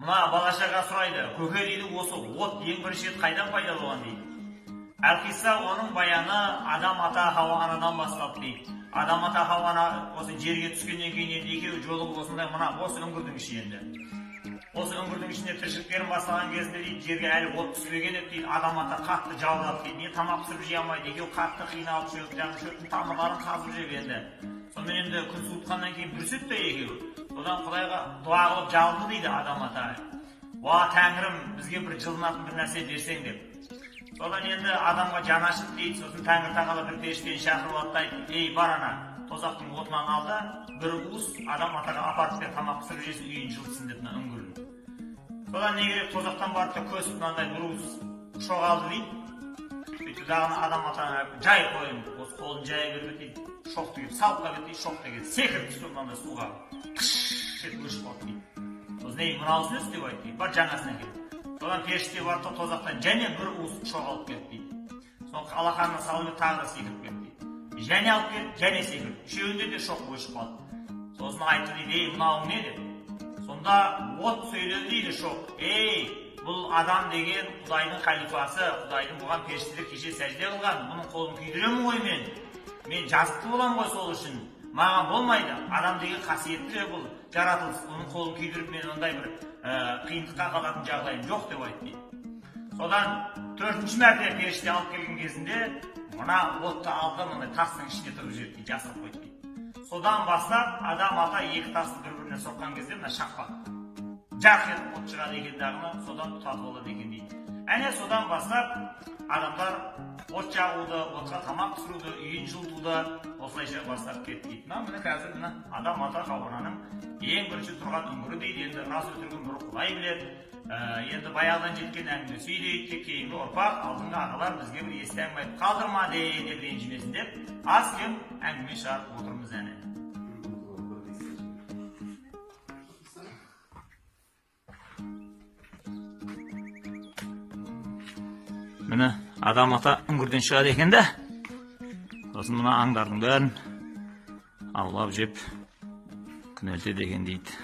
Мына балашаға сұрайды, көке дейді, осы от ең бірінші рет қайдан пайда болған дейді. Әлқисса оның баяны Адам ата Хауа анадан басталды дейді. Адам ата Хауа ана осы жерге түскеннен кейін енді екеуі жолығып осындай мына осы үңгірдің ішінде. Осы үңгірдің ішінде тіршіліктерін бастаған кезінде дейді, жерге әлі от түспеген еді дейді. Адам ата қатты жалдап дейді, не тамақ пісіріп жей алмайды, екеуі қатты қиналып жүріп, жаңағы шөптің тамырларын қазып жүр енді. Сонымен енді күн суытқаннан кейін бүрсетті екеуі. Содан Құдайға дуа қылып жалынды дейді Адам ата. Уа Тәңірім, бізге бір жылынатын бір нәрсе берсең деп. Содан енді Адамға жаны ашып дейді, сосын Тәңір тағала бір періштені шақырып алды айтты, ей бар ана, тозақтың отынан ал да бір уыс Адам атаға апарып бер, тамақ пісіріп жесін, үйін жылытсын деп мына үңгірдің. Содан не керек, тозақтан барып та көсіп мынандай бір уыс шоқ алды дейді. Сөйтіп дағыны Адам атаға жай қойын, осы қолын жай беріп дейді. Шоқты келіп салып қап еді, шоқты келіп секіріп түсті мынандай суға. Қыш деп өшіп қалды дейді. Сосын не мынаусын өз деп айтты, бар жаңасын әкелді. Содан періште барып та тозақтан және бір уыс шоқ алып келді дейді. Соны алақанына салып тағы да секіріп келді дейді. Және алып келді, және секіріп. Үшеуінде де шоқ өшіп қалды. Сосын айтты дейді, ей мынауың не деп. Сонда от сөйледі дейді шоқ. Ей, бұл адам деген Құдайдың халифасы, Құдайдың бұған періштелер кеше сәжде қылған. Бұның қолын күйдіремін ғой мен. Мен жазықты болам ғой сол үшін. Маған болмайды. Адам деген қасиетті бұл жаратылыс. Оның қолын күйдіріп мен ондай бір қиындыққа қалатын жағдайым жоқ деп айтты. Содан төртінші мәрте періште алып келген кезінде мына отты алды, мындай тастың ішіне тұрып жіберді, жасырып қойды. Содан бастап Адам ата екі тасты бір-біріне соққан кезде мына шақпақ жарқ етіп от шығады екен дағыны, содан тұтатып алады екен дейді. Әне содан бастап адамдар от жағуды, отқа тамақ пісіруді, үйін жылытуды осылайша бастап кетті дейді. Міне қазір мына Адам ата Хауа ананың ең бірінші тұрған үңгірі дейді. Енді рас өтірігін бір Құдай біледі. Енді баяғыдан жеткен әңгімесі дейді, кейінгі ұрпақ, алдыңғы ағалар бізге бір есті әңгіме айтып қалдырма деп ренжімесін деп, аз кем әңгіме шығарып отырмыз әне. Міне Адам ата үңгірден шығады екен да. Сосын мына аңдардың бәрін аулап жеп күнелтеді екен дейді.